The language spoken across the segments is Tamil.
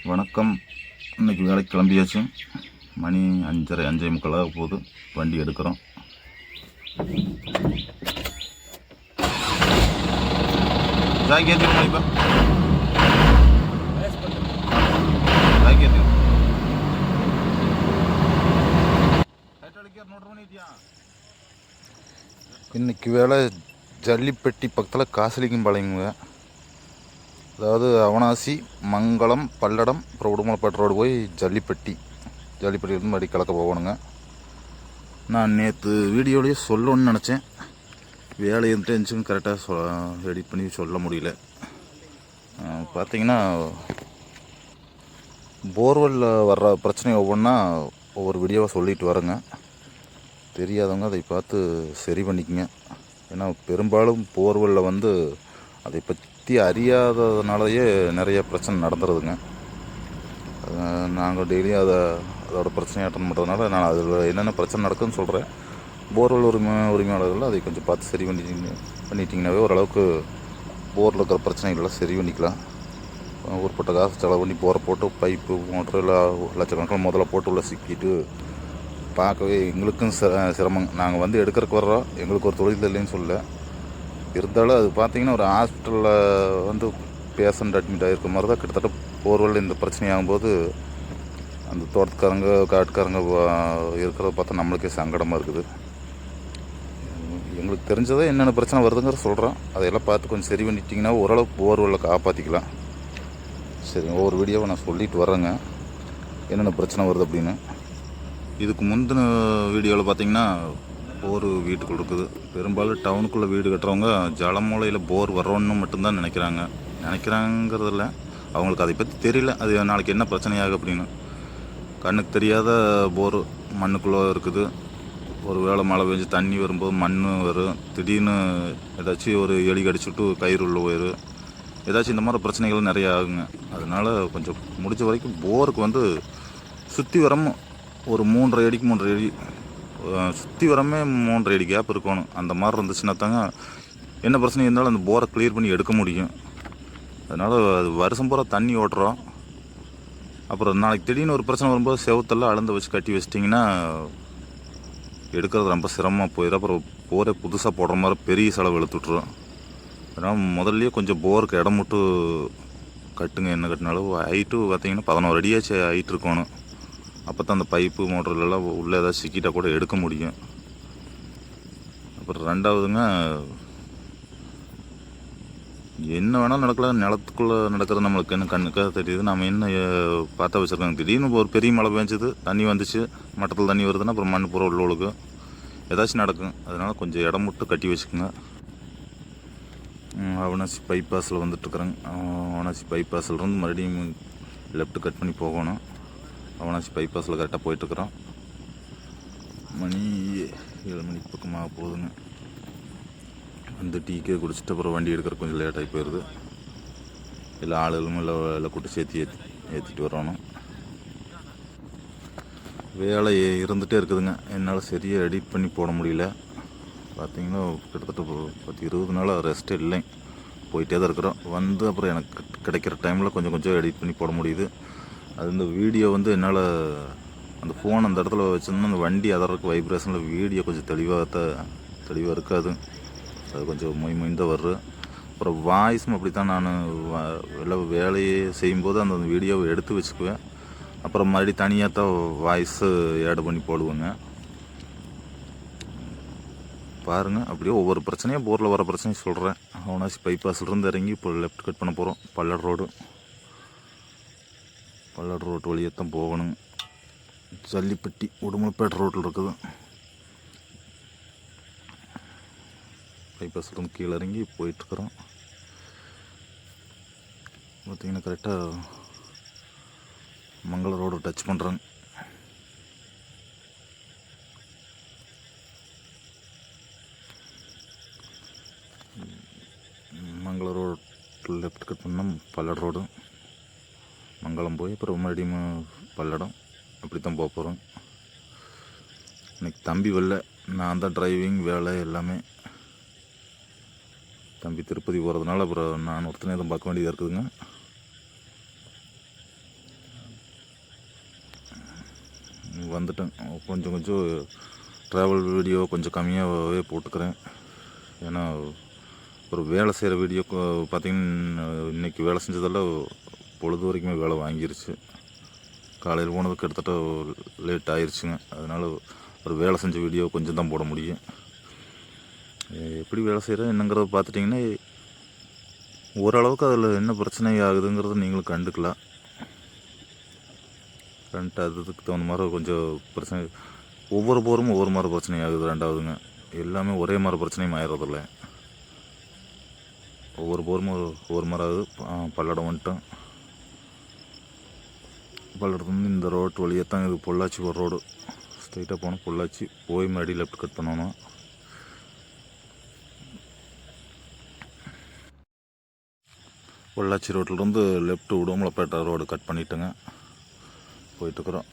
வணக்கம். இன்றைக்கி வேலைக்கு கிளம்பியாச்சு. மணி 5:30 5:45 போகுது. வண்டி எடுக்கிறோம். ஜாக்கி ஏற்றிடும் இப்போ ஜாக்கி ஏற்றிடும் நோட் பண்ணிட்டியா? இன்றைக்கி வேலை ஜல்லிப்பட்டி பக்கத்தில் காசிலிங்கம்பாளையங்க. அதாவது அவனாசி, மங்களம், பல்லடம், அப்புறம் உடுமலைப்பேட்டை ரோடு போய் ஜல்லிப்பட்டியிலேருந்து மறுபடி கலக்க போகணுங்க. நான் நேற்று வீடியோலேயே சொல்லணும்னு நினச்சேன். வேலை இருந்துச்சுன்னு கரெக்டாக எடிட் பண்ணி சொல்ல முடியல. பார்த்தீங்கன்னா போர்வெல்லில் வர்ற பிரச்சனை ஒவ்வொன்றா ஒவ்வொரு வீடியோவாக சொல்லிட்டு வரேங்க. தெரியாதவங்க அதை பார்த்து சரி பண்ணிக்கங்க. ஏன்னா பெரும்பாலும் போர்வெல்லில் அதை பற்றி அறியாததுனாலேயே நிறைய பிரச்சனை நடந்துடுதுங்க. நாங்கள் டெய்லியும் அதோட பிரச்சனையை அட்டன் பண்ணுறதுனால நான் அதில் என்னென்ன பிரச்சனை நடக்குதுன்னு சொல்கிறேன். போர்வெல் உரிமையாளர்கள் அதை கொஞ்சம் பார்த்து சரி பண்ணிட்டீங்கன்னாவே ஓரளவுக்கு போரில் இருக்கிற பிரச்சனைகளெல்லாம் சரி பண்ணிக்கலாம். ஊர்பட்ட காசு செலவு பண்ணி போரை போட்டு பைப்பு மோட்டர் இல்லை லட்சக்கணக்கில் முதல்ல போட்டு உள்ள சிக்கிட்டு பார்க்கவே எங்களுக்கும் சிரமங்க. நாங்கள் எடுக்கிறதுக்கு வர்றோம், எங்களுக்கு ஒரு தொழில் இல்லைன்னு சொல்ல. இருந்தாலும் அது பார்த்திங்கன்னா ஒரு ஹாஸ்பிட்டலில் பேஷண்ட் அட்மிட் ஆகிருக்க மாதிரி தான் கிட்டத்தட்ட போர்வெல் இந்த பிரச்சனை ஆகும்போது அந்த தோட்டத்துக்காரங்க காட்டுக்காரங்க இருக்கிறத பார்த்தா நம்மளுக்கே சங்கடமாக இருக்குது. எங்களுக்கு தெரிஞ்சதை என்னென்ன பிரச்சனை வருதுங்கிற சொல்கிறோம். அதையெல்லாம் பார்த்து கொஞ்சம் சரி பண்ணிட்டிங்கன்னா ஓரளவுக்கு போர்வெல்லை காப்பாற்றிக்கலாம். சரி, ஒவ்வொரு வீடியோவை நான் சொல்லிட்டு வரேங்க என்னென்ன பிரச்சனை வருது அப்படின்னு. இதுக்கு முந்தின வீடியோவில் பார்த்திங்கன்னா போர் வீட்டுக்குள்ள இருக்குது. பெரும்பாலும் டவுனுக்குள்ளே வீடு கட்டுறவங்க ஜலமூலையில் போர் வர்றோன்னு மட்டும்தான் நினைக்கிறாங்கிறதில்ல. அவங்களுக்கு அதை பற்றி தெரியல, அது நாளைக்கு என்ன பிரச்சனையாகும் அப்படின்னு. கண்ணுக்கு தெரியாத போர் மண்ணுக்குள்ளே இருக்குது. ஒரு வேளை மழை பெஞ்சு தண்ணி வரும்போது மண் வரும், திடீர்னு ஏதாச்சும் ஒரு எலி கடிச்சுட்டு கயிறு உள்ள போயிடும். ஏதாச்சும் இந்த மாதிரி பிரச்சனைகள் நிறைய ஆகுங்க. அதனால் கொஞ்சம் முடிஞ்ச வரைக்கும் போருக்கு சுற்றி வரமும் ஒரு 3.5 அடிக்கு 3.5 அடி சுற்றி வரமே 3.5 அடி கேப் இருக்கணும். அந்த மாதிரி இருந்துச்சுன்னா தாங்க என்ன பிரச்சனை இருந்தாலும் அந்த போரை கிளியர் பண்ணி எடுக்க முடியும். அதனால் அது வருஷம் பூரா தண்ணி ஓட்டுறோம். அப்புறம் நாளைக்கு திடீர்னு ஒரு பிரச்சனை வரும்போது செவத்தெல்லாம் அளந்து வச்சு கட்டி வச்சிட்டிங்கன்னா எடுக்கிறது ரொம்ப சிரமமாக போயிடும். அப்புறம் போரே புதுசாக போடுற மாதிரி பெரிய செலவு இழுத்துட்ரும். அதனால் முதல்லையே கொஞ்சம் போருக்கு இடம் விட்டு கட்டுங்க. என்ன கட்டினாலும் ஹைட்டு பார்த்திங்கன்னா 11 அடியாச்சு ஹைட் இருக்கணும். அப்போ தான் அந்த பைப்பு மோட்டர்லாம் உள்ளே ஏதாவது சிக்கிட்டால் கூட எடுக்க முடியும். அப்புறம் ரெண்டாவதுங்க, என்ன வேணாலும் நடக்கலாம். நிலத்துக்குள்ளே நடக்கிறது நம்மளுக்கு என்ன கண்ணுக்காக தெரியுது. நம்ம என்ன பார்த்தா வச்சுருக்காங்க. திடீர்னு ஒரு பெரிய மழை பெஞ்சுது, தண்ணி வந்துச்சு, மட்டத்தில் தண்ணி வருதுன்னா அப்புறம் மண் பூரா உள்ளவளுக்கு ஏதாச்சும் நடக்கும். அதனால் கொஞ்சம் இடம் விட்டு கட்டி வச்சுக்கோங்க. அவனாசி பைபாஸில் வந்துட்டுருக்குறேங்க. அவனாசி பைபாஸில் மறுபடியும் லெஃப்ட் கட் பண்ணி போகணும். அவனாசி பைபாஸில் கரெக்டாக போயிட்டுருக்குறோம். மணி 7 மணிக்கு பக்கமாக போகுதுங்க. டீக்கே குடிச்சிட்டு அப்புறம் வண்டி எடுக்கிற கொஞ்சம் லேட்டாகி போயிடுது. இல்லை ஆளுகளும் இல்லை கூட்டு சேர்த்து ஏற்றிட்டு வரணும். வேலை இருந்துகிட்டே இருக்குதுங்க. என்னால் சரியாக எடிட் பண்ணி போட முடியல. பார்த்திங்கன்னா கிட்டத்தட்ட 10-20 நாளாக ரெஸ்ட்டே இல்லை. போயிட்டே தான் இருக்கிறோம். அப்புறம் எனக்கு கிடைக்கிற டைமில் கொஞ்சம் எடிட் பண்ணி போட முடியுது. அது இந்த வீடியோ என்னால் அந்த ஃபோன் அந்த இடத்துல வச்சுருந்தா அந்த வண்டி அதற்கு வைப்ரேஷனில் வீடியோ கொஞ்சம் தெளிவாக இருக்காது. அது கொஞ்சம் மொய் தான் வர்றது. அப்புறம் வாய்ஸும் அப்படி தான். நான் எல்லாம் வேலையை செய்யும்போது அந்த வீடியோவை எடுத்து வச்சுக்குவேன். அப்புறம் மறுபடியும் தனியாக தான் வாய்ஸு ஆட் பண்ணி போடுவேங்க. பாருங்கள், அப்படியே ஒவ்வொரு பிரச்சனையும் போரில் வர பிரச்சனையும் சொல்கிறேன். அவனாசி பைபாஸ்லேருந்து இறங்கி இப்போ லெஃப்ட் கட் பண்ண போகிறோம். பல்லடம் ரோடு வழியாக தான் போகணும். ஜல்லிப்பட்டி உடுமலைப்பேட்டை ரோட்டில் இருக்குது. பைபாஸ்லேருந்து கீழே இறங்கி போயிட்டுருக்குறோம். பார்த்திங்கன்னா கரெக்டாக மங்கள ரோடு டச் பண்ணுறாங்க. மங்கள ரோடு லெஃப்ட் கட் பண்ணால் பல்லடம் ரோடு, மங்களம் போய் அப்புறம் மறுபடியும் பல்லடம், அப்படி தான் போக போகிறோம். இன்றைக்கி தம்பி வரல, நான் தான் டிரைவிங் வேலை எல்லாமே. தம்பி திருப்பதி போகிறதுனால அப்புறம் நான் ஒருத்தனே தான் பார்க்க வேண்டியதாக இருக்குதுங்க. வந்துட்டேன். கொஞ்சம் கொஞ்சம் ட்ராவல் வீடியோ கொஞ்சம் கம்மியாகவே போட்டுக்கிறேன். ஏன்னா ஒரு வேலை செய்கிற வீடியோ பார்த்திங்கன்னா இன்றைக்கி வேலை செஞ்சதெல்லாம் பொழுது வரைக்குமே வேலை வாங்கிருச்சு. காலையில் போனதுக்கு கிட்டத்தட்ட லேட் ஆயிடுச்சுங்க. அதனால் ஒரு வேலை செஞ்ச வீடியோ கொஞ்சம் தான் போட முடியும். எப்படி வேலை செய்கிறேன் என்னங்கிறத பார்த்துட்டிங்கன்னா ஓரளவுக்கு அதில் என்ன பிரச்சனை ஆகுதுங்கிறத நீங்களும் கண்டுக்கலாம். அதுக்கு தகுந்த மாதிரி கொஞ்சம் பிரச்சனை ஒவ்வொரு போரும் ஒவ்வொரு மாதிரி பிரச்சனை ஆகுது. ரெண்டாவதுங்க எல்லாமே ஒரே மாதிரி பிரச்சனையும் ஆயிடுறதில்ல. ஒவ்வொரு போரும் ஒவ்வொரு மாதிரி ஆகுது. பல்லடம் வந்துட்டோம். பல்லடத்துலேருந்து இந்த ரோட்டு வழியாக தான் இது பொள்ளாச்சி ஒரு ரோடு ஸ்ட்ரைட்டாக போனோம். பொள்ளாச்சி போய் மறுபடி லெஃப்ட் கட் பண்ணணும். பொள்ளாச்சி ரோட்டிலேருந்து லெஃப்ட் உடுமலைப்பேட்டை ரோடு கட் பண்ணிட்டோங்க. போயிட்டுருக்குறோம்.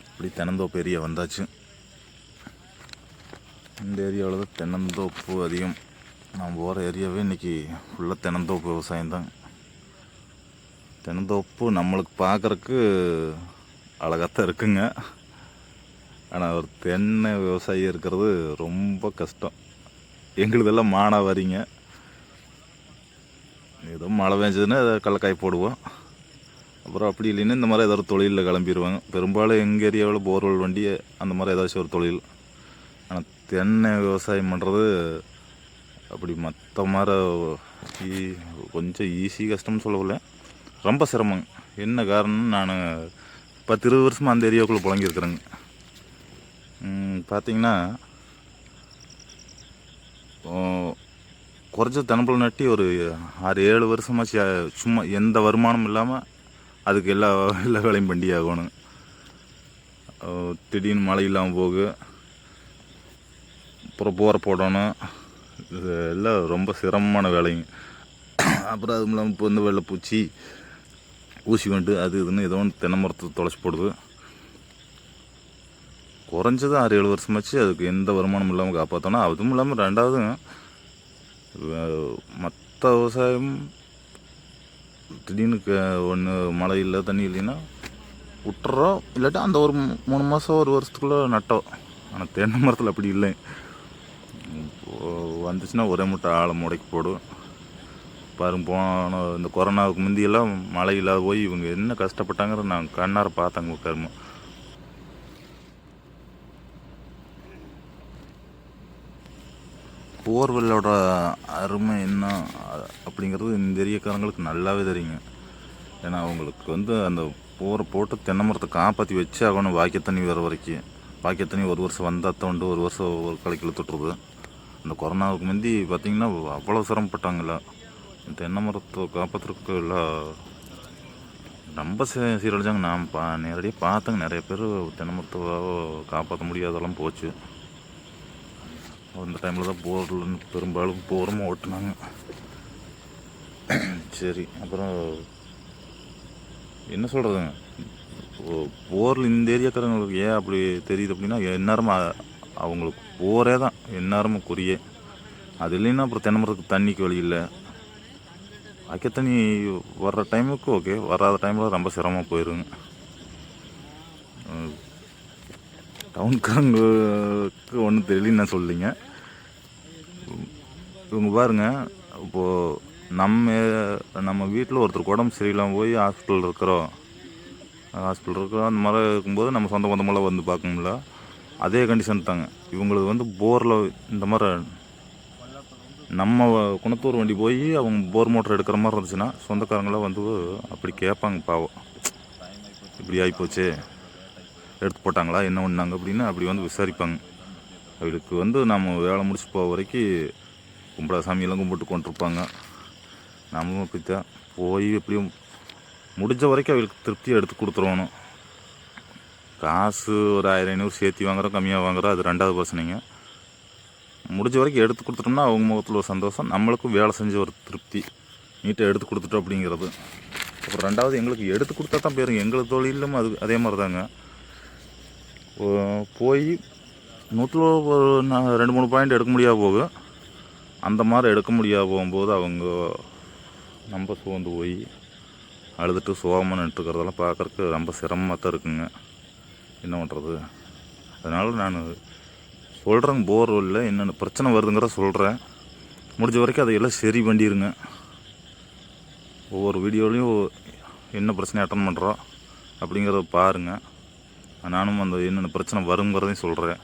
இப்படி தென்னந்தோப்பு ஏரியா வந்தாச்சு. இந்த ஏரியாவில் தான் தென்னந்தோப்பு அதிகம். நான் போகிற ஏரியாவே இன்றைக்கி ஃபுல்லாக தென்னந்தோப்பு விவசாயம்தான். தென்னந்தோப்பு நம்மளுக்கு பார்க்குறக்கு அழகாகத்தான் இருக்குங்க. ஆனால் ஒரு தென்னை விவசாயி இருக்கிறது ரொம்ப கஷ்டம். எங்களுதெல்லாம் மானாவாரிங்க. ஏதோ மழை பெஞ்சதுன்னா அதை கடலக்காய் போடுவோம். அப்புறம் அப்படி இல்லைன்னா இந்த மாதிரி ஏதாவது தொழிலில் கிளம்பிடுவாங்க. பெரும்பாலும் எங்கள் ஏரியாவில் போர்வெல் வண்டி அந்த மாதிரி ஏதாச்சும் ஒரு தொழில். ஆனால் தென்னை விவசாயம் பண்ணுறது அப்படி மற்ற மாதிரி கொஞ்சம் ஈஸி கஷ்டம்னு சொல்லவில்லை, ரொம்ப சிரமங்க. என்ன காரணம், நான் 10-20 வருஷமாக அந்த ஏரியாவுக்குள்ளே புழங்கியிருக்கிறேங்க. பார்த்திங்கன்னா குறைஞ்ச தென்னம்பழம் நட்டி ஒரு 6-7 வருஷமாச்சு. சும்மா எந்த வருமானமும் இல்லாமல் அதுக்கு எல்லா வேலையும் பண்ணி ஆகணும். திடீர்னு மழை இல்லாமல் போகு, அப்புறம் போரை போடணும். இது எல்லாம் ரொம்ப சிரமமான வேலைங்க. அப்புறம் அதுவும் இல்லாமல் இப்போ வந்து வெள்ளைப்பூச்சி ஊசி கொண்டு அது இதுன்னு ஏதோ ஒன்று தென்னை மரத்தை தொலைச்சி போடுது. குறைஞ்சது 6-7 வருஷமாச்சு அதுக்கு எந்த வருமானம் இல்லாமல் காப்பாற்றணும். அதுவும் இல்லாமல் ரெண்டாவது மற்ற விவசாயம் திடீர்னு ஒன்று மழை இல்லை தண்ணி இல்லைன்னா விட்டுறோம், இல்லாட்டி அந்த ஒரு 3 மாதம் 1 வருஷத்துக்குள்ளே நட்டோம். ஆனால் தென்னை மரத்தில் அப்படி இல்லை. வந்துச்சுன்னா ஒரே மூட்டை ஆளை முடைக்கு போடும். பாருங்க, போன இந்த கொரோனாவுக்கு முந்தியெல்லாம் மழை இல்லாத போய் இவங்க என்ன கஷ்டப்பட்டாங்கிற நான் கண்ணார பார்த்தாங்க. கருமை போர்வெல்லோட அருமை என்ன அப்படிங்கிறது இந்த ஏரியாக்காரங்களுக்கு நல்லாவே தெரியுங்க. ஏன்னா அவங்களுக்கு வந்து அந்த போரை போட்டு தென்னை மரத்தை காப்பாற்றி வச்சு ஆகணும். வாக்கிய தண்ணி வர வரைக்கும். வாக்கிய தண்ணி 1 வருஷம் வந்தால் தோண்டு 1 வருஷம் ஒரு கலைக்கில் தொட்டுருது. அந்த கொரோனாவுக்கு முந்தி பார்த்திங்கன்னா அவ்வளோ சிரமப்பட்டாங்கல்ல. தென்னை மரத்தை காப்பாற்றுறதுக்கு எல்லாம் ரொம்ப சீரழிச்சாங்க. நான் நேரடியாக பார்த்தேங்க. நிறைய பேர் தென்னை மரத்தை காப்பாற்ற முடியாதெல்லாம் போச்சு. அந்த டைமில் தான் போரில் பெரும்பாலும் போரும் ஓட்டுனாங்க. சரி, அப்புறம் என்ன சொல்கிறதுங்க, போரில் இந்த ஏரியாக்காரங்களுக்கு ஏன் அப்படி தெரியுது அப்படின்னா, எந்நேரமும் அவங்களுக்கு போரே தான் எந்நேரமும் குறியே. அது இல்லைன்னா அப்புறம் தென்னை மரத்துக்கு தண்ணிக்கு வழி இல்லை. அக்கே தண்ணி வர்ற டைமுக்கு ஓகே, வராத டைமில் ரொம்ப சிரமமாக போயிடுங்க. டவுன்காரங்களுக்கு ஒன்றும் தெரியலன்னு நான் சொல்லிங்க. இவங்க பாருங்க, இப்போது நம்ம வீட்டில் ஒருத்தருக்கு உடம்பு சரியில்லாமல் போய் ஹாஸ்பிட்டல் இருக்கிறோம், அந்த மாதிரி இருக்கும்போது நம்ம சொந்த பந்தமெல்லாம் வந்து பார்க்கணும்ல, அதே கண்டிஷன் தாங்க இவங்களுக்கு. வந்து போரில் இந்த மாதிரி நம்ம குணத்தூர் வண்டி போய் அவங்க போர் மோட்டர் எடுக்கிற மாதிரி இருந்துச்சுன்னா சொந்தக்காரங்களாம் வந்து அப்படி கேட்பாங்க. பாவம், இப்படி ஆகிப்போச்சு, எடுத்து போட்டாங்களா, என்ன பண்ணாங்க அப்படின்னு அப்படி வந்து விசாரிப்பாங்க. அவளுக்கு வந்து நம்ம வேலை முடிச்சு போக வரைக்கும் கும்பிட சாமியெல்லாம் கும்பிட்டு கொண்டிருப்பாங்க. நம்மளும் அப்படித்தான் போய் எப்படியும் முடிஞ்ச வரைக்கும் அவளுக்கு திருப்தியாக எடுத்து கொடுத்துருவோணும். காசு ஒரு 1000-500 சேர்த்தி வாங்குறோம், கம்மியாக வாங்குறோம், அது ரெண்டாவது பிரச்சனைங்க. முடிஞ்ச வரைக்கும் எடுத்து கொடுத்துட்டோம்னா அவங்க முகத்தில் ஒரு சந்தோஷம், நம்மளுக்கும் வேலை செஞ்ச ஒரு திருப்தி, நீட்டாக எடுத்து கொடுத்துட்டோம் அப்படிங்கிறது. அப்புறம் ரெண்டாவது எங்களுக்கு எடுத்து கொடுத்தா தான் பேருங்க. எங்களுக்கு தொழிலும் அதே மாதிரி தாங்க. போய் 100 ஒரு 2-3 பாயிண்ட் எடுக்க முடியாது போகும். அந்த மாதிரி எடுக்க முடியாது போகும்போது அவங்க ரொம்ப சோர்ந்து போய் அழுதுட்டு சோகமாக நின்றுக்கிறதெல்லாம் பார்க்குறக்கு ரொம்ப சிரமமாக தான் இருக்குங்க. என்ன பண்ணுறது. அதனால் நான் சொல்கிறேங்க, போர்வெல்லில் என்னென்ன பிரச்சனை வருதுங்கிற சொல்கிறேன். முடிஞ்ச வரைக்கும் அதையெல்லாம் சரி பண்ணிடுங்க. ஒவ்வொரு வீடியோலையும் என்ன பிரச்சனை அட்டன் பண்ணுறோம் அப்படிங்கிறத பாருங்கள். நானும் அந்த என்னென்ன பிரச்சனை வருங்கிறதையும் சொல்கிறேன்.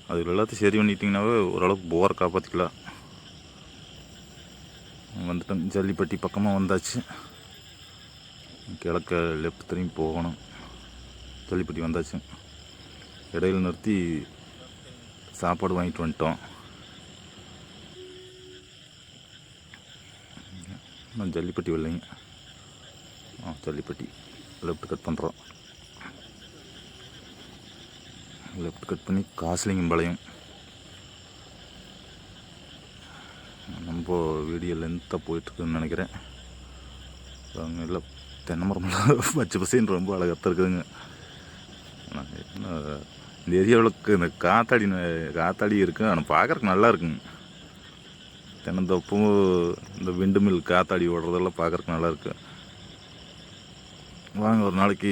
அதில் எல்லாத்தையும் சரி பண்ணிட்டிங்கனாவே ஓரளவுக்கு போரை காப்பாற்றிக்கலாம். வந்துட்டோம், ஜல்லிப்பட்டி பக்கமாக வந்தாச்சு. கிழக்க லெஃப்ட் திரும்பி போகணும். ஜல்லிப்பட்டி வந்தாச்சு. இடையில நிறுத்தி சாப்பாடு வாங்கிட்டு வந்துட்டோம். ஜல்லிப்பட்டி வரலைங்க. ஜல்லிப்பட்டி லெஃப்ட் கட் பண்ணுறோம். லெஃப்ட் கட் பண்ணி காசிலிங்கம்பாளையம். நம்ம வீடியோ லென்த்தாக போயிட்டுருக்குன்னு நினைக்கிறேன். அங்கே எல்லாம் தென்னை மரமெல்லாம் பச்சை பசேன்னு ரொம்ப அழகாக இருக்குதுங்க. என்ன இந்த ஏரியாவுக்கு இந்த காத்தாடி இருக்குது. ஆனால் பார்க்குறக்கு நல்லா இருக்குங்க. தென்னந்தோப்பும் இந்த விண்டு மில் காத்தாடி ஓடுறதெல்லாம் பார்க்குறக்கு நல்லாயிருக்கு. வாங்க ஒரு நாளைக்கு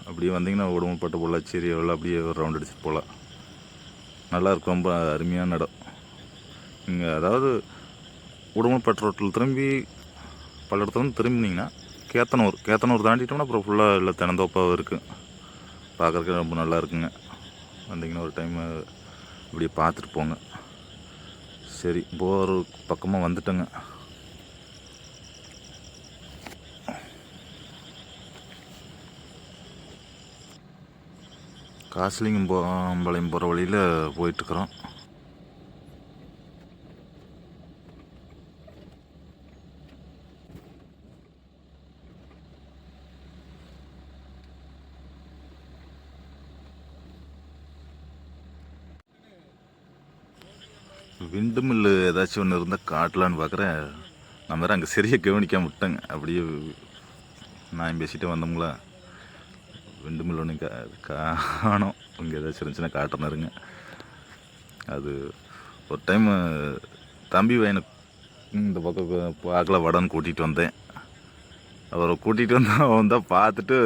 அப்படியே வந்தீங்கன்னா உடம்புப்பட்ட பொள்ளாச்சி ஏரியாவில் அப்படியே ஒரு ரவுண்ட் அடிச்சுட்டு போகலாம். நல்லாயிருக்கும், ரொம்ப அருமையான இடம். இங்கே அதாவது உடம்புப்பட்ட ரோட்டில் திரும்பி பல்லடத்துலேருந்து திரும்பினீங்கன்னா கேத்தனூர் தாண்டிட்டோம்னா அப்புறம் ஃபுல்லாக இல்லை தென்னந்தோப்பாக இருக்குது. பார்க்குறக்கு ரொம்ப நல்லா இருக்குங்க. வந்தீங்கன்னா ஒரு டைம் இப்படியே பார்த்துட்டு போங்க. சரி, போர் பக்கமாக வந்துட்டேங்க. காசிலிங்கம்பாளையம் போகிற வழியில் போயிட்டுருக்குறோம். விண்டு மில்லு ஏதாச்சும் ஒன்று இருந்தால் காட்டலான்னு பார்க்குறேன். நான் வேறு அங்கே சரியாக கவனிக்காம விட்டேங்க. அப்படியே நான் பேசிகிட்டே வந்தோங்களா, விண்டு மில் ஒன்று காணோம். இங்கே ஏதாச்சும் இருந்துச்சுன்னா காட்டினாருங்க. அது ஒரு டைமு தம்பி வயனை இந்த பக்கம் பார்க்கல வடன்னு கூட்டிகிட்டு வந்தேன். அவரை கூட்டிகிட்டு வந்தேன். அவன் தான் பார்த்துட்டு,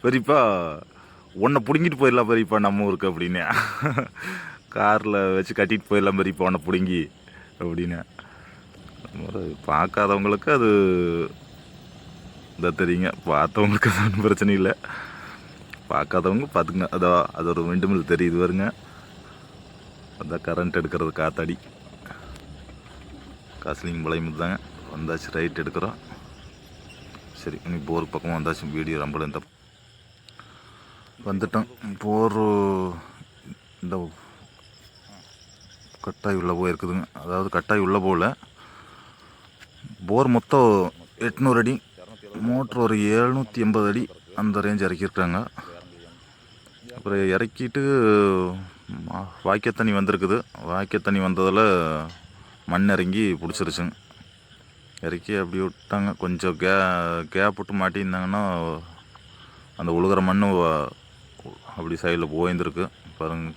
பெரியப்பா உன்னை பிடுங்கிட்டு போயிடலாம் பெரியப்பா நம்ம ஊருக்கு அப்படின்னு, காரில் வச்சு கட்டிட்டு போயிடலாம் பெரியப்பா உன்னை பிடுங்கி அப்படின்னு. பார்க்காதவங்களுக்கு அது இதாக தெரியுங்க, பார்த்தவங்களுக்கு அது ஒன்றும் பிரச்சனை இல்லை. பார்க்காதவங்க பார்த்துங்க. அது ஒரு விண்டு மில் தெரியுது வருங்க. அதான் கரண்ட் எடுக்கிறது காத்தாடி. காசிலிங்கம்பாளையம் தாங்க வந்தாச்சு. ரைட் எடுக்கிறோம். சரி, இன்னைக்கு போர் பக்கமாக வந்தாச்சு. வீடியோ ரொம்ப இந்த வந்துட்டோம். போர் இந்த கட்டாய் உள்ளே போயிருக்குதுங்க. அதாவது கட்டாய் உள்ளே போகல. போர் மொத்தம் 800 அடி, மோட்ரு ஒரு 780 அடி அந்த ரேஞ்ச் இறக்கியிருக்காங்க. அப்புறம் இறக்கிட்டு வாய்க்கால் தண்ணி வந்திருக்குது. வாய்க்கால் தண்ணி வந்ததில் மண் இறங்கி பிடிச்சிருச்சுங்க. இறக்கி அப்படி விட்டாங்க. கொஞ்சம் கேப் விட்டு மாட்டியிருந்தாங்கன்னா அந்த உழுகிற மண் அப்படி சைடில் போயிருந்துருக்கு பாருங்க.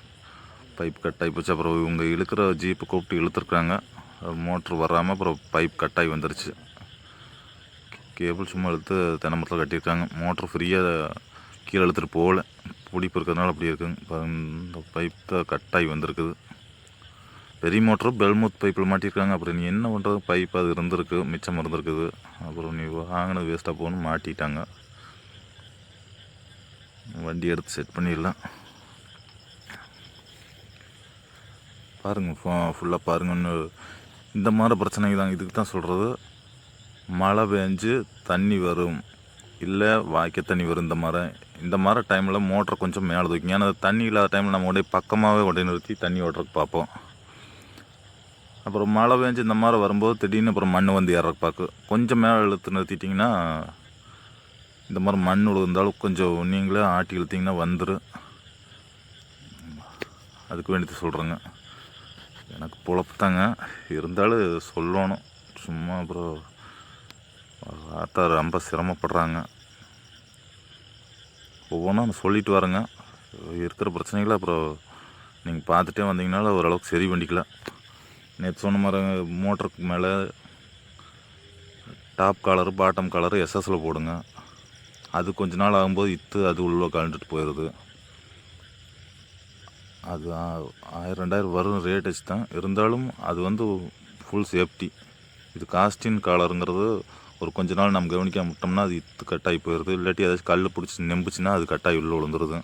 பைப் கட் ஆகி போச்சு. அப்புறம் இவங்க இழுக்கிற ஜீப்பு கூப்பிட்டு இழுத்துருக்காங்க. மோட்ரு வராமல் அப்புறம் பைப் கட் ஆகி வந்துருச்சு. கேபிள் சும்மா இழுத்து தென்னை மரத்தில் கட்டியிருக்காங்க. மோட்ரு ஃப்ரீயாக கீழே இழுத்துட்டு போகல, பிடிப்பு இருக்கிறதுனால அப்படி இருக்குங்க. இந்த பைப் தான் கட் ஆகி வந்திருக்குது. பெரிய மோட்ரு பெல்மூத் பைப்பில் மாட்டியிருக்காங்க. அப்புறம் நீ என்ன பண்ணுறது, பைப் அது இருந்திருக்கு, மிச்சம் இருந்திருக்குது. அப்புறம் நீ வாங்கினது வேஸ்ட்டாக போகணும்னு மாட்டிட்டாங்க. வண்டி எடுத்து செட் பண்ணிடலாம். பாருங்கள், ஃபுல்லாக பாருங்கன்னு. இந்த மாதிரி பிரச்சனை தான். இதுக்கு தான் சொல்கிறது, மழை பெஞ்சு தண்ணி வரும், இல்லை வாய்க்கால் தண்ணி வரும். இந்த மாதிரி டைமில் மோட்டரை கொஞ்சம் மேலே தூக்கிங்க. ஏன்னா தண்ணி இல்லாத டைமில் நம்ம உடைய பக்கமாகவே உடைய நிறுத்தி தண்ணி ஓட்டுறதுக்கு பார்ப்போம். அப்புறம் மழை பெஞ்சு இந்த மாதிரி வரும்போது திடீர்னு அப்புறம் மண் வந்து ஏறக்கு பார்க்கும். கொஞ்சம் மேலே இழுத்து நிறுத்திட்டிங்கன்னா இந்த மாதிரி மண் விழுந்தாலும் கொஞ்சம் நீங்களே ஆட்டி இழுத்திங்கன்னா வந்துடும். அதுக்கு வேண்டியது சொல்கிறேங்க. எனக்கு பொழப்பு தாங்க, இருந்தாலும் சொல்லணும் சும்மா. அப்புறம் ஆத்தா ரொம்ப சிரமப்படுறாங்க. ஒவ்வொன்றும் சொல்லிட்டு வரேங்க. இருக்கிற பிரச்சனைகளை அப்புறம் நீங்கள் பார்த்துட்டே வந்தீங்கனாலும் ஓரளவுக்கு சரி பண்ணிக்கலாம். நேற்று சொன்ன மாதிரி மோட்டருக்கு மேலே டாப் காலரு பாட்டம் காலரு எஸ்எஸ்சில் போடுங்க. அது கொஞ்ச நாள் ஆகும்போது அது உள்ளே கலந்துட்டு போயிடுது. அது 1000-2000 வரும் ரேட் வச்சு தான், இருந்தாலும் அது வந்து ஃபுல் சேஃப்டி. இது காஸ்டின் காலருங்கிறது ஒரு கொஞ்ச நாள் நம்ம கவனிக்காம விட்டோம்னா அது கட்டாகி போயிடுது. இல்லாட்டி ஏதாச்சும் கல் பிடிச்சி நெம்புச்சுன்னா அது கட்டாகி உள்ளே விழுந்துருது.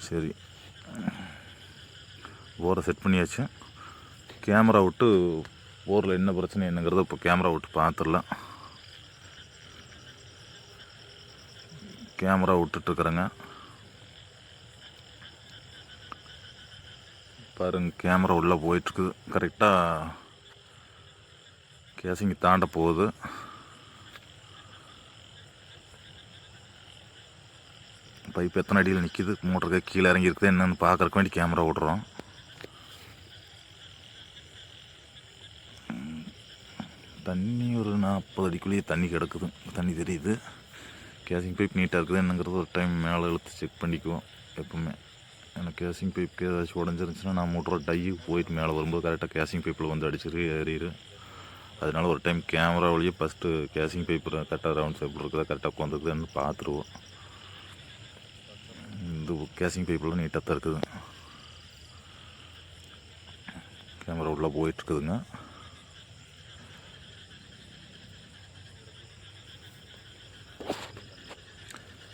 சரி, போரை செட் பண்ணியாச்சு. கேமரா விட்டு போரில் என்ன பிரச்சனை என்னங்கிறத இப்போ கேமரா விட்டு பார்த்துடலாம். கேமரா விட்டுட்டுருக்குறேங்க. பாருங்கள், கேமரா உள்ளே போயிட்டுருக்குது. கரெக்டாக கேசிங்க தாண்ட போகுது. பைப் எத்தனை அடியில் நிற்கிது, மோட்டருக்கு கீழே இறங்கியிருக்குது என்னென்னு பார்க்குறக்கு வேண்டி கேமரா விட்றோம். தண்ணி ஒரு 40 அடிக்குள்ளேயே தண்ணி கிடக்குது, தண்ணி தெரியுது. கேசிங் பைப் நீட்டாக இருக்குது என்னங்கிறது ஒரு டைம் மேலே இழுத்து செக் பண்ணிக்குவோம் எப்பவுமே. ஏன்னா கேசிங் பைப்புக்கு ஏதாச்சும் உடஞ்சிருந்துச்சுன்னா நான் மோட்டரோட டையுக்கு போயிட்டு மேலே வரும்போது கரெக்டாக கேசிங் பைப்பில் வந்து அடிச்சிரு ஏறிடு. அதனால ஒரு டைம் கேமரா வழியே ஃபஸ்ட்டு கேசிங் பைப்பு கரெக்டாக ரவுண்ட் ஷேப்பில் இருக்குதா, கரெக்டாக உட்காந்துருக்குதுன்னு பார்த்துருவோம். இந்த கேசிங் பைப்பெல்லாம் நீட்டாக தான் இருக்குது. கேமரா உள்ளே போயிட்டுருக்குதுங்க.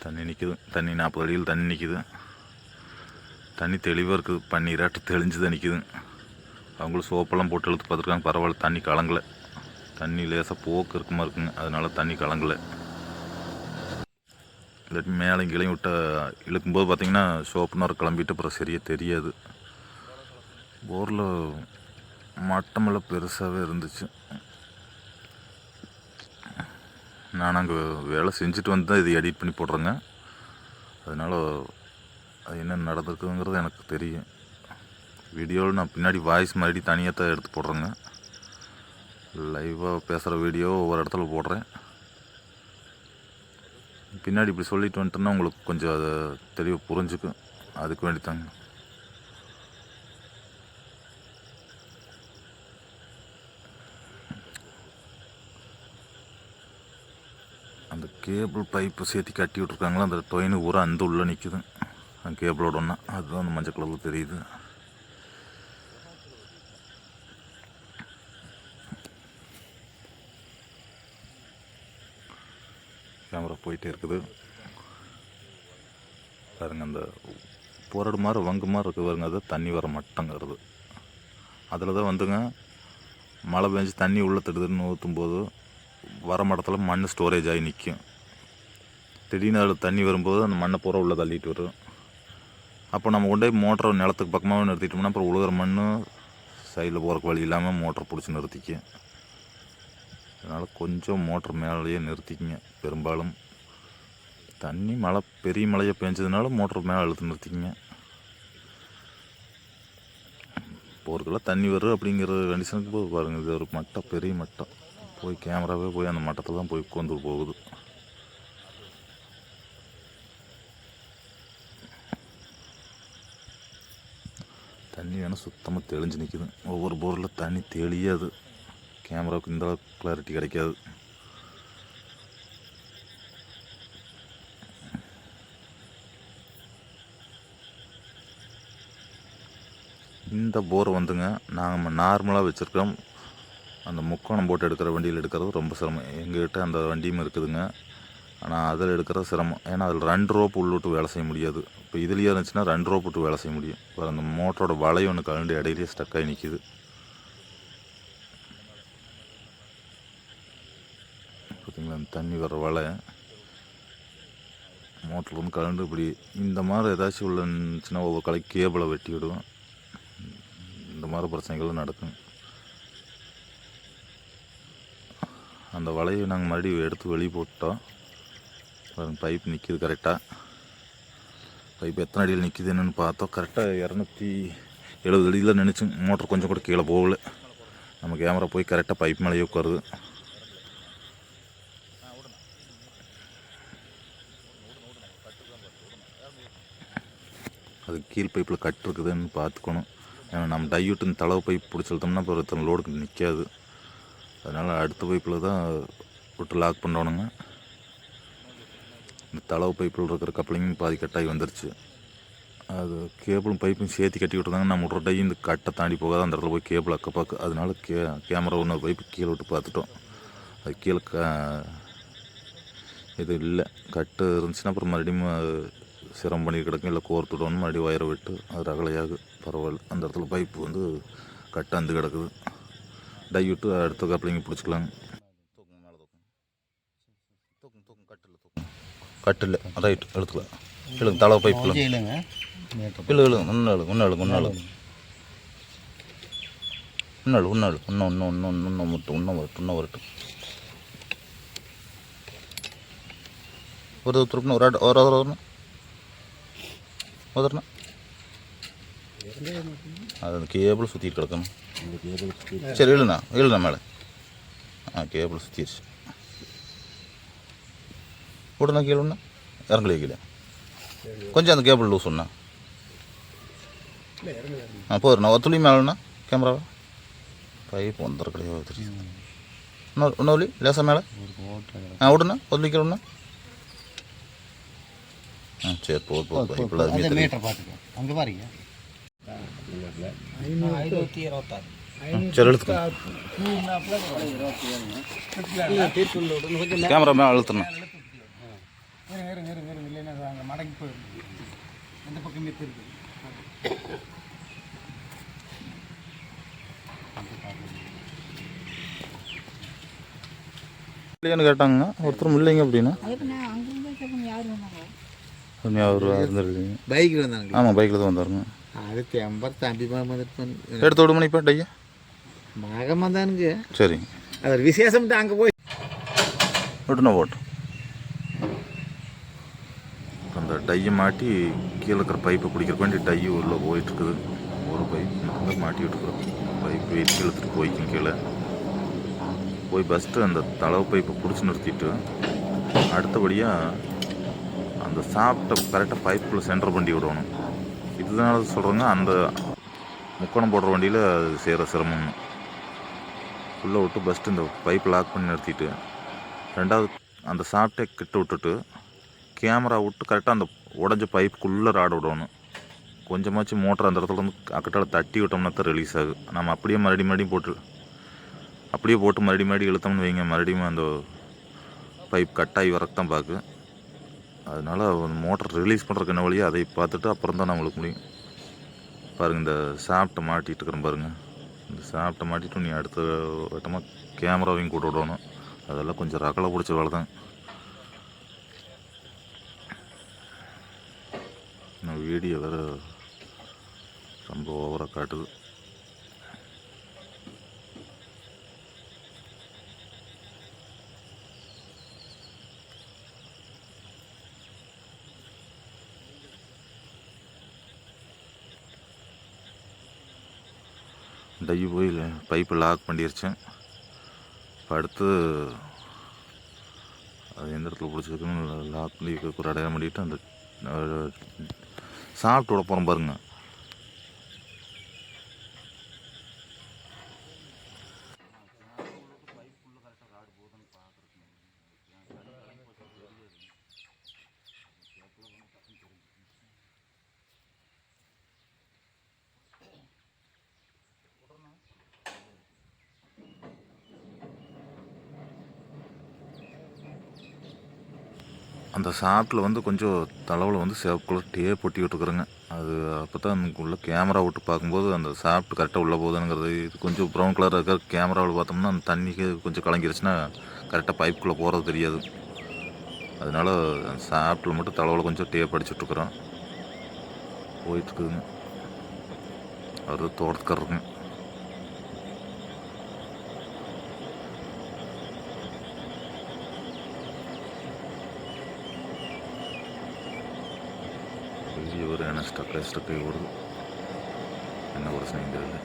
தண்ணி நிற்கிது, தண்ணி 40 அடியில் தண்ணி நிற்கிது. தண்ணி தெளிவாக இருக்குது, பன்னீராட்டு தெளிஞ்சு தான் நிற்கிது. அவங்களும் சோப்பெல்லாம் போட்டு இழுத்து பார்த்துருக்காங்க, பரவாயில்ல தண்ணி கலங்கலை. தண்ணி லேசாக போக்கு இருக்குமா இருக்குங்க, அதனால தண்ணி கலங்கலை. இல்லாட்டி மேலே கீழையும் விட்ட இழுக்கும்போது பார்த்திங்கன்னா சோப்புனார் கிளம்பிட்டு அப்புறம் சரியாக தெரியாது. போரில் மட்டமெல்லாம் பெருசாகவே இருந்துச்சு. நான் அங்கே வேலை செஞ்சுட்டு வந்து தான் இது எடிட் பண்ணி போடுறேங்க. அதனால் அது என்ன நடந்திருக்குங்கிறது எனக்கு தெரியும். வீடியோவில் நான் பின்னாடி வாய்ஸ் மாதிரி தனியாக தான் எடுத்து போடுறேங்க. லைவாக பேசுகிற வீடியோ ஒவ்வொரு இடத்துல போடுறேன். பின்னாடி இப்படி சொல்லிட்டு வந்துட்டோன்னா உங்களுக்கு கொஞ்சம் அதை தெளிவாக புரிஞ்சுக்கும், அதுக்கு வேண்டி தாங்க. அந்த கேபிள் பைப்பு சேர்த்து கட்டி விட்ருக்காங்களா, அந்த டொயினு ஊரா அந்த உள்ளே நிற்குது அந்த கேபிளோட ஒன்றா. அதுதான் அந்த மஞ்சள் கலரில் தெரியுது. கேமரா போயிட்டே இருக்குது பாருங்க. அந்த போராடு மாதிரி வங்கு மாதிரி இருக்குது பாருங்க, அது தண்ணி வர மட்டங்கிறது. அதில் தான் வந்துங்க மழை பெஞ்சு தண்ணி உள்ளே தடுதுன்னு ஊற்றும்போது வர மட்டத்தில் மண் ஸ்டோரேஜ் ஆகி நிற்கும். திடீர்னு அதில் தண்ணி வரும்போது அந்த மண்ணை பூரா உள்ளே தள்ளிட்டு வரும். அப்போ நம்ம கொண்டே மோட்டரை நிலத்துக்கு பக்கமாக நிறுத்திட்டோம்னா அப்புறம் உழுகிற மண் சைடில் போகிறக்கு வழி இல்லாமல் மோட்டரை பிடிச்சி நிறுத்திக்கும். அதனால் கொஞ்சம் மோட்டர் மேலேயே நிறுத்திக்கிங்க. பெரும்பாலும் தண்ணி மழை பெரிய மழையை பெஞ்சதுனால மோட்டர் மேலே இழுத்து நிறுத்திக்கிங்க. போருக்கெல்லாம் தண்ணி வரும் அப்படிங்கிற கண்டிஷனுக்கு போய் பாருங்கள், இது ஒரு மட்டம், பெரிய மட்டம். போய் கேமராவே போய் அந்த மட்டத்தில் தான் போய் உட்காந்து போகுது. தண்ணி வேணால் சுத்தமாக தெளிஞ்சு நிற்குது. ஒவ்வொரு போரில் தண்ணி தெளியாது, கேமராவுக்கு இந்த அளவுக்கு கிளாரிட்டி கிடைக்காது. இந்த போரை வந்துங்க நாங்கள் நார்மலாக வச்சுருக்கோம். அந்த முக்கோணம் போட்டு எடுக்கிற வண்டியில் எடுக்கிறது ரொம்ப சிரமம். எங்கள்கிட்ட அந்த வண்டியும் இருக்குதுங்க, ஆனால் அதில் எடுக்கிறது சிரமம். ஏன்னா அதில் 2 ரோப் உள்ளிட்டு வேலை செய்ய முடியாது. இப்போ இதுலேயே இருந்துச்சுன்னா 2 ரோப் விட்டு வேலை செய்ய முடியும். இப்போ அந்த மோட்டரோட வலையை ஒன்று கலண்டு இடையிலேயே ஸ்டக் ஆகி நிற்கிது. பார்த்தீங்களா, அந்த தண்ணி வர வலை மோட்டர் வந்து கலண்டு இப்படி இந்த மாதிரி ஏதாச்சும் உள்ள இருந்துச்சுன்னா ஒவ்வொரு கலை கேபிளை வெட்டி விடுவோம். இந்த மாதிரி பிரச்சனைகளும் நடக்கும். அந்த வலையை நாங்கள் மறுபடியும் எடுத்து வெளியே போட்டோம். பைப் நிற்கிது கரெக்டாக. பைப் எத்தனை அடியில் நிற்கிது என்னென்னு பார்த்தோம். கரெக்டாக 270 அடியில் நினச்சி மோட்டர் கொஞ்சம் கூட கீழே போகல. நம்ம கேமரா போய் கரெக்டாக பைப் மேலேயே உட்காருது. அது கீழ் பைப்பில் கட்டு இருக்குதுன்னு பார்த்துக்கணும். ஏன்னா நம்ம டையூட்டு தளவு பைப் பிடிச்சிருந்தோம்னா அப்புறம் இத்தனை லோடுக்கு நிற்காது. அதனால் அடுத்த பைப்பில் தான் விட்டு லாக் பண்ணணுங்க. இந்த தளவு பைப்பில் இருக்கிற கப்ளிங் பாதி கட்டாகி வந்துருச்சு. அது கேபிளும் பைப்பும் சேர்த்து கட்டி விட்டுருந்தாங்க. நம்ம விட்ற டை இந்த கட்டை தாண்டி போகாத அந்த இடத்துல போய் கேபிள் அக்கப்பாக்கு. அதனால கேமரா ஒன்று பைப்பு கீழே விட்டு பார்த்துட்டோம். அது கீழே இது இல்லை, கட்டு இருந்துச்சுன்னா அப்புறம் மறுபடியும் சிரமம் பண்ணி கிடக்கும். இல்லை கோர்த்துடணும், மறுபடியும் வயரை விட்டு அது ரகலையாகு. பரவாயில்ல, அந்த இடத்துல பைப்பு வந்து கட்டு அந்து கிடக்குது. டை விட்டு அடுத்த கப்ளிங்க பிடிச்சிக்கலாங்க. தூக்குங்க, மேலே தூக்குங்க, தூக்குங்க, கட்டில் ரைட் எடுத்துக்கலாம். இல்லைங்க, தளவு பைப்பு இல்லைங்க. இல்லை இல்லைங்க, இன்னும் வரட்டும். ஒரு திருப்பினா ஒரு வரணும் அது அந்த கேபிள் சுற்றிட்டு கிடக்கணும். சரி, இல்லைண்ணா மேலே கேபிள் சுற்றிடுச்சு. விடுண்ணா, கீழே விடணா, இறங்கலையே கீழே கொஞ்சம் அந்த கேபிள் லூஸ் ஒன்றா போதுண்ணா. ஒரு துளி மேலேண்ணா கேமராவை பைப் வந்துடுற கிடையாது தெரியுது. இன்னொரு லேசாக மேலே விடுண்ணா, ஒரு துளி கீழே விடணா. சரி, போதும் பைப்பில் அது மீட்டர் பார்த்துக்கோ. அங்கே பாருங்க, சரி எடுத்துக்கோ. கேமரா மேலே அழுத்தணும். இல்லைன்னா மடங்கி போயிடும். எந்த பக்கமே இருக்கு. இல்லையான்னு கேட்டாங்க ஒருத்தரும். இல்லைங்க அப்படின்னா பைக்கில் வந்தாங்க. ஆமாம், பைக்கில் தான் வந்தாருங்க. அது தம்பி எடுத்து விடுமணி இப்போ டையா மகமாக தானுங்க. சரிங்க, அது விசேஷம் அங்கே போய் விட்டுனா போட்டு அந்த டையை மாட்டி கீழே இருக்கிற பைப்பை பிடிக்கிற வேண்டி டை உள்ளே போயிட்டுருக்குது. ஒரு பைப் மட்டும் மாட்டி விட்டுருக்குறோம். பைப் வெயிட் இழுத்துட்டு போய்க்கும் கீழே போய் ஃபஸ்ட்டு அந்த தளவு பைப்பை பிடிச்சி நிறுத்திட்டு அடுத்தபடியாக அந்த சாப்பிட்ட கரெக்டாக பைப்புக்குள்ளே சென்டர் பண்ணி விடணும். இதனால சொல்கிறேங்க, அந்த முக்கோணம் போடுற வண்டியில் அது செய்கிற சிரமம்னு உள்ளே விட்டு ஃபஸ்ட்டு இந்த பைப்பை லாக் பண்ணி நிறுத்திட்டு ரெண்டாவது அந்த சாப்பிட்டே கிட்ட விட்டுட்டு கேமரா விட்டு கரெக்டாக அந்த உடஞ்ச பைப்புக்குள்ளே ராடு விடணும். கொஞ்சமாச்சும் மோட்டர் அந்த இடத்துல வந்து அக்கட்டால் தட்டி விட்டோம்னா தான் ரிலீஸ் ஆகும். நம்ம அப்படியே மறுபடியும் போட்டு மறுபடியும் இழுத்தோம்னு வைங்க, மறுபடியும் அந்த பைப் கட்டாகி வரக்கு தான் பார்க்கு. அதனால் மோட்டர் ரிலீஸ் பண்ணுறதுக்கு என்ன வழியோ அதை பார்த்துட்டு அப்புறம் தான் நம்மளுக்கு முடியும். பாருங்கள், இந்த சாப்பிட்ட மாட்டிகிட்டு இருக்கிறேன் பாருங்கள். இந்த சாப்பிட்ட மாட்டிட்டு நீ அடுத்த வட்டமாக கேமராவையும் கூட விடணும். அதெல்லாம் கொஞ்சம் ரகலை பிடிச்ச வேலை தான். நான் வீடியோ வேறு ரொம்ப ஓவராக காட்டுது. டை போய் பைப்பை லாக் பண்ணிடுச்சேன். இப்போ அடுத்து அது எந்த இடத்துல பிடிச்சிருக்குன்னு லாக் ஒரு அடையாளம் பண்ணிவிட்டு அந்த சாப்பிட்டு விட போகிறோம் பாருங்கள். அந்த சாப்பிட்டில் வந்து கொஞ்சம் தளவில் வந்து சிவப்பு கலர் டேப் ஒட்டி விட்டுருக்குறேங்க. அது அப்போ தான் உள்ள கேமரா விட்டு பார்க்கும்போது அந்த சாப்பிட்டு கரெக்டாக உள்ளே போகுதுங்கிறது. இது கொஞ்சம் ப்ரௌன் கலர் இருக்கிற கேமராவில் பார்த்தோம்னா அந்த தண்ணிக்கு கொஞ்சம் கலங்கிருச்சுன்னா கரெக்டாக பைப்புக்குள்ளே போகிறது தெரியாது. அதனால் சாப்பிட்டில் மட்டும் தளவில் கொஞ்சம் டேப் அடிச்சுட்ருக்குறோம். போயிட்டுருக்குதுங்க. அது தோட்டத்துக்காரருங்க. ಇವರು ಏನೋ ಸ್ಟಕ್ ಹೊಡೆದು ಎಣ್ಣೆ ಓಡಿಸ್ನಿಂದಿರಲಿ.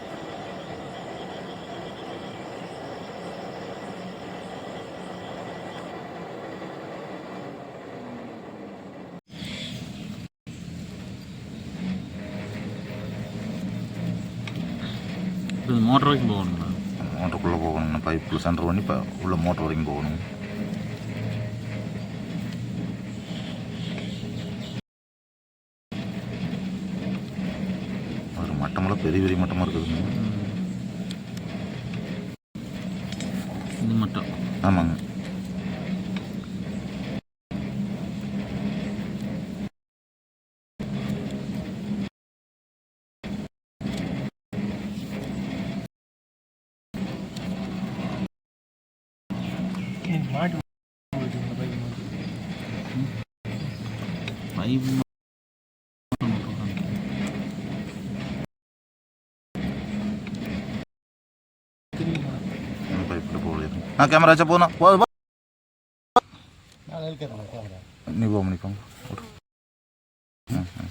மோட்டர் வரைக்கும் போகணுங்களா? மோட்டருக்குள்ளே போகணுங்கண்ணா. பைப்பில் சென்டர் பண்ணி இப்போ உள்ள மோட்டர் வரைக்கும் போகணும். பெரிய பெரிய மட்டமாக இருக்குதுங்க. இது மட்டும். ஆமாங்க. கேமரா வச்சா போதும். நீ பண்ணிக்கோங்க.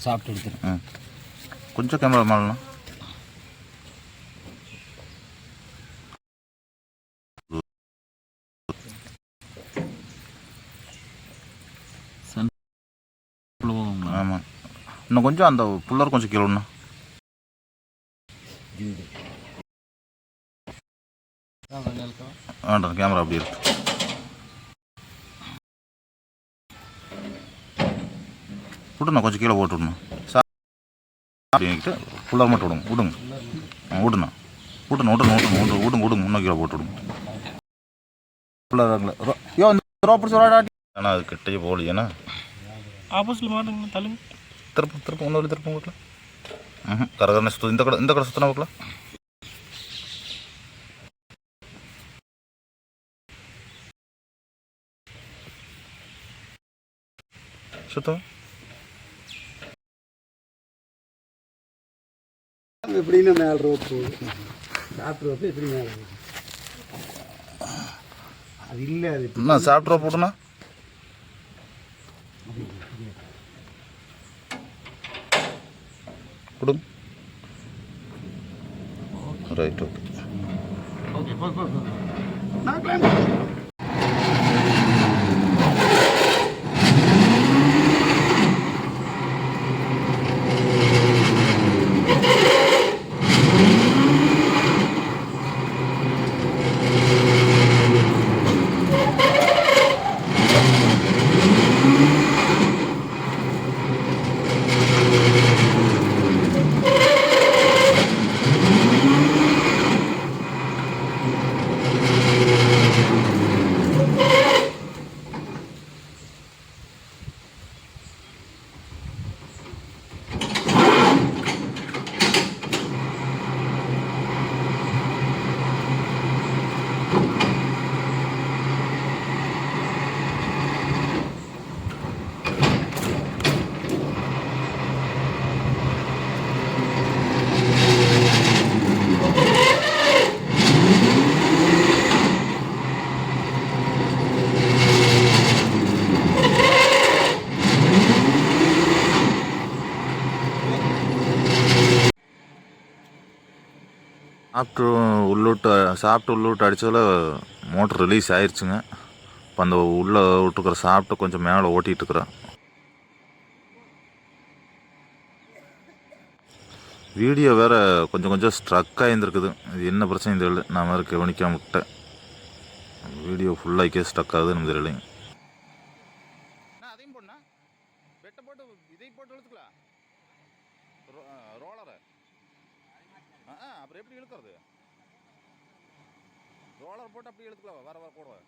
சாப்பிட்டு எடுத்துருக்கேன். கொஞ்சம் கேமரா மாறலாம். ஆமாம், இன்னும் கொஞ்சம் அந்த புல்லர் கொஞ்சம் கீழே விடணும். வேண்டாம், கேமரா அப்படி இருக்கு. விட்டுணும், கொஞ்சம் கீழே போட்டு விடணும். அப்படின்ட்டு புல்லர் மட்டும் விடுங்க. விடுங்க விடணும் விடணும் விடணும் விடணும் விடுங்க விடுங்க. இன்னும் கீழே போட்டு விடுங்க. புல்லர் ஐயோ இந்த ரோ பிடிச்சி ஆனால் அது கிட்டே போகலையேண்ணா. ஆப்போசிட்டில் மாட்டுங்க, தள்ளுங்க. திருப்பம் இன்னொரு திருப்பம் வீட்டில் கரகரனை சுற்று. இந்த கடை சுற்றினா வீட்டில் சுத்தம். எப்படின்னா மேலே ரோப் போகுது. சாப்பிட்டு ரோப்பு எப்படி மேலே அது இல்லை. அது என்ன சாப்பிட்ற போட்டுண்ணா கொடுங்க. Right, okay. சாப்பிட்டு உள்ளூட்டு அடித்ததில் மோட்ரு ரிலீஸ் ஆயிடுச்சுங்க. இப்போ அந்த உள்ளே விட்டுருக்குற சாப்பிட்டு கொஞ்சம் மேலே ஓட்டிகிட்ருக்குறேன். வீடியோ வேறு கொஞ்சம் ஸ்ட்ரக் ஆகியிருந்துருக்குது. இது என்ன பிரச்சனை தெரியல. நான் வேறு கவனிக்காம விட்டேன். வீடியோ ஃபுல்லாக ஸ்ட்ரக் ஆகுது நம்ம தெரியலைங்க. அதையும் போடணும், வெட்ட போட்டு இதை போட்டு இழுத்துக்கலாம். ரோலரை அப்புறம் எப்படி இழுக்கிறது? ரோலர் போட்டு அப்படி இழுத்துக்கலாம். வர போடுவேன்.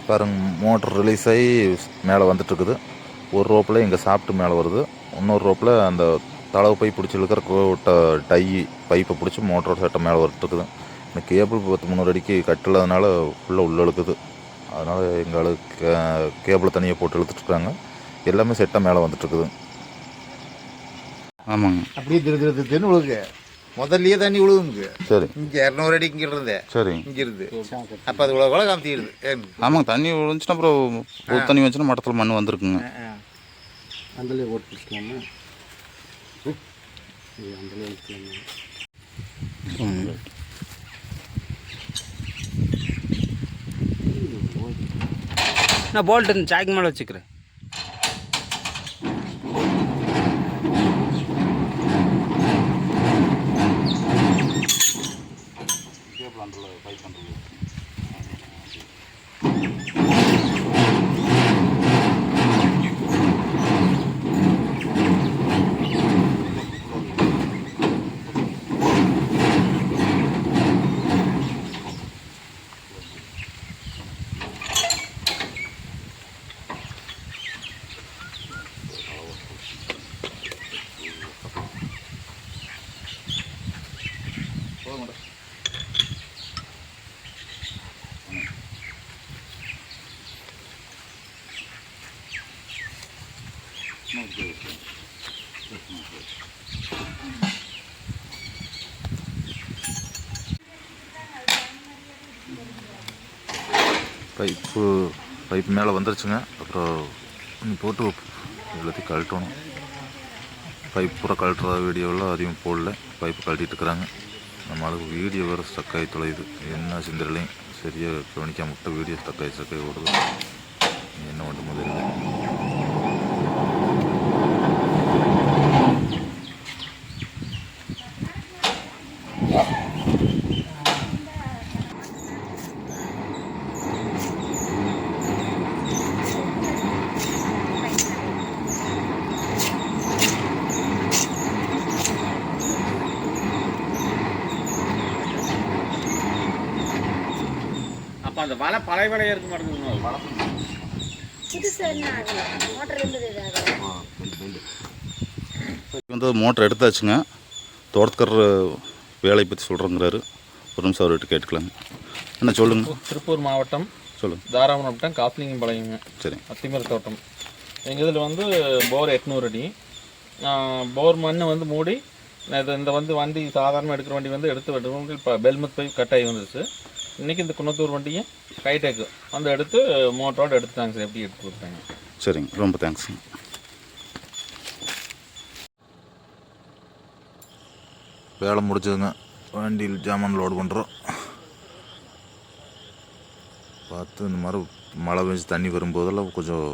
பாருங்க, மோட்டர் ரிலீஸ் ஆகி மேலே வந்துட்டுருக்குது. ஒரு ரோப்பில் இங்கே சாப்பிட்டு மேலே வருது. இன்னொரு ரோப்பில் அந்த தளவு பை பிடிச்சி இழுக்கிற பைப்பை பிடிச்சி மோட்டரோட சட்டை மேலே வந்துட்டுருக்குது. இந்த கேபிள் 300 அடிக்கு கட்டில்லாதனால ஃபுல்லாக உள்ளே இழுக்குது. அதனால் எங்களுக்கு கேபிளை தனியாக போட்டு இழுத்துட்ருக்காங்க. எல்லாமே செட்டாக மேலே வந்துட்டுருக்குது. ஆமாங்க, அப்படியே திரு விழுகு. முதல்லையே தண்ணி விழுகுங்க. சரி, இங்கே 200 அடி இங்கே இருந்தே. சரி, இங்கே இருந்து அப்போ அது இவ்வளோ காமிச்சிடுது. ஆமாங்க, தண்ணி விழுந்துச்சுன்னா அப்புறம் தண்ணி வந்துச்சுன்னா மட்டத்தில் மண் வந்துருக்குங்க. அந்தலே ஓட்டு பிடிச்சிக்கலாமா? அந்தலே வச்சுக்கலாமா? நான் போல்ட்டு சாக்கிங் மேலே வச்சுக்கிறேன். பிளான்ட்டில் பைப் பண்ணுறது. பைப்பு மேலே வந்துருச்சுங்க. அப்புறம் போட்டு எல்லாத்தையும் கழட்டணும். பைப் பூரா கழட்டுற வீடியோவில் அதிகம் போடல. பைப்பு கழட்டிட்டு இருக்கிறாங்க. நம்மளுக்கு வீடியோ வேறு ஸ்டக்காகி தொலையுது. என்ன சிந்தரலையும் சரியாக கவனிக்காம விட்டு வீடியோ ஸ்டக்காகி ஓடுது. என்ன பண்ணும் போது அப்போ அந்த வலை பழைய வலையாக இருக்க மாட்டேங்குது. வந்து மோட்டர் எடுத்தாச்சுங்க. தோட்டத்துக்கார வேலையை பற்றி சொல்கிறேங்கிறாரு. ஒரு நிமிஷம் அவர்கிட்ட கேட்டுக்கலாங்க. என்ன சொல்லுங்கள். திருப்பூர் மாவட்டம் சொல்லுங்கள். தாராபுரம் மாவட்டம் காஸ்லிங்கம் பாளையங்க. சரி. அத்திமர தோட்டம். எங்கள் இதில் வந்து போர் 800 அடி. போர் மண் வந்து மூடி இந்த வந்து வண்டி சாதாரணமாக எடுக்கிற வண்டி வந்து எடுத்து விட்டு இப்போ பெல்மத் போய் கட்டாகி வந்துருச்சு. இன்றைக்கி இந்த குன்னத்தூர் வண்டியை கைடேக்கு வந்து எடுத்து மோட்டரோடு எடுத்துட்டாங்க சார். எப்படி எடுத்து கொடுத்தாங்க. சரிங்க, ரொம்ப தேங்க்ஸுங்க. வேலை முடிச்சதுங்க. வண்டியில் ஜாமான் லோடு பண்ணுறோம். பார்த்து இந்த மாதிரி மழை பெஞ்சு தண்ணி வரும்போதெல்லாம் கொஞ்சம்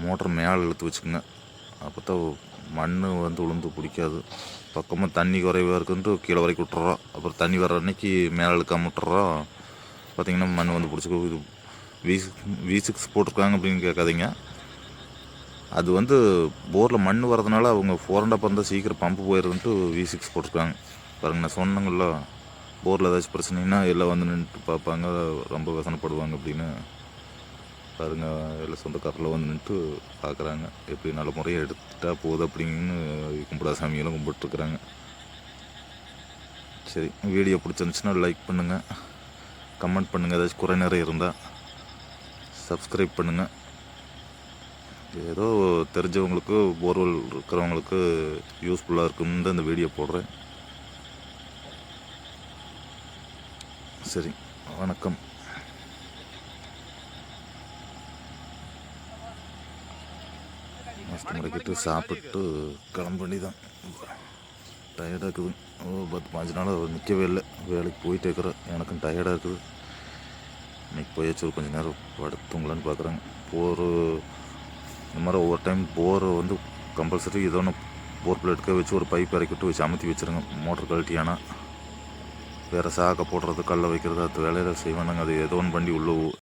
மோட்டர் மேலே இழுத்து வச்சுக்கோங்க. அப்போ தான் மண் வந்து உளுந்து பிடிக்காது. பக்கமாக தண்ணி குறைவாக இருக்குன்ட்டு கீழே வரைக்கும் விட்டுறோம். அப்புறம் தண்ணி வர அன்னைக்கு மேலே இழுக்காம விட்டுறோம். பார்த்திங்கன்னா மண் வந்து பிடிச்சிக்கோ. இது V6 போட்டிருக்காங்க அப்படின்னு கேட்காதீங்க. அது வந்து போரில் மண் வரதுனால அவங்க 4.5 இருந்தால் சீக்கிரம் பம்பு போயிடுதுன்ட்டு V6 போட்டிருக்காங்க. பாருங்க, நான் சொன்னங்கள போரில் ஏதாச்சும் பிரச்சனைனா எல்லாம் வந்து நின்றுட்டு பார்ப்பாங்க, ரொம்ப வசனப்படுவாங்க அப்படின்னு. பாருங்கள், எல்லாம் சொந்தக்காரில் வந்து நின்றுட்டு பார்க்குறாங்க. எப்படி நல்ல முறையாக எடுத்துட்டா போகுது அப்படின்னு கும்பிடாத சாமியெல்லாம் கும்பிட்டுருக்குறாங்க. சரி, வீடியோ பிடிச்சிருந்துச்சுன்னா லைக் பண்ணுங்கள், கமெண்ட் பண்ணுங்கள். ஏதாச்சும் குறை நிறைய இருந்தால் சப்ஸ்கிரைப் பண்ணுங்கள். ஏதோ தெரிஞ்சவங்களுக்கு போர்வெல் இருக்கிறவங்களுக்கு யூஸ்ஃபுல்லாக இருக்குன்னு தான் இந்த வீடியோ போடுறேன். சரி, வணக்கம். மஸ்ட் முறைக்கிட்டு சாப்பிட்டு கிளம்ப வேண்டிதான். டயர்டாக இருக்குது. 10-15 நாள் நிற்கவே இல்லை. வேலைக்கு போயிட்டே இருக்கிறேன். எனக்கும் டயர்டாக இருக்குது. இன்றைக்கி போயாச்சு ஒரு கொஞ்சம் நேரம் படுத்துங்களான்னு பார்க்குறாங்க. போர் இந்த மாதிரி ஒவ்வொரு டைம் போரை வந்து கம்பல்சரி ஏதோ ஒன்று போர் பிளேட்டுக்கே வச்சு ஒரு பைப் இறக்கிட்டு வச்சு அமுத்தி வச்சுருங்க. மோட்டர் கழட்டியானா வேறு சாக்கை போடுறது, கல்லை வைக்கிறது, அது வேலையில் செய்வானுங்க. அது ஏதோ ஒன்று வண்டி உள்ளே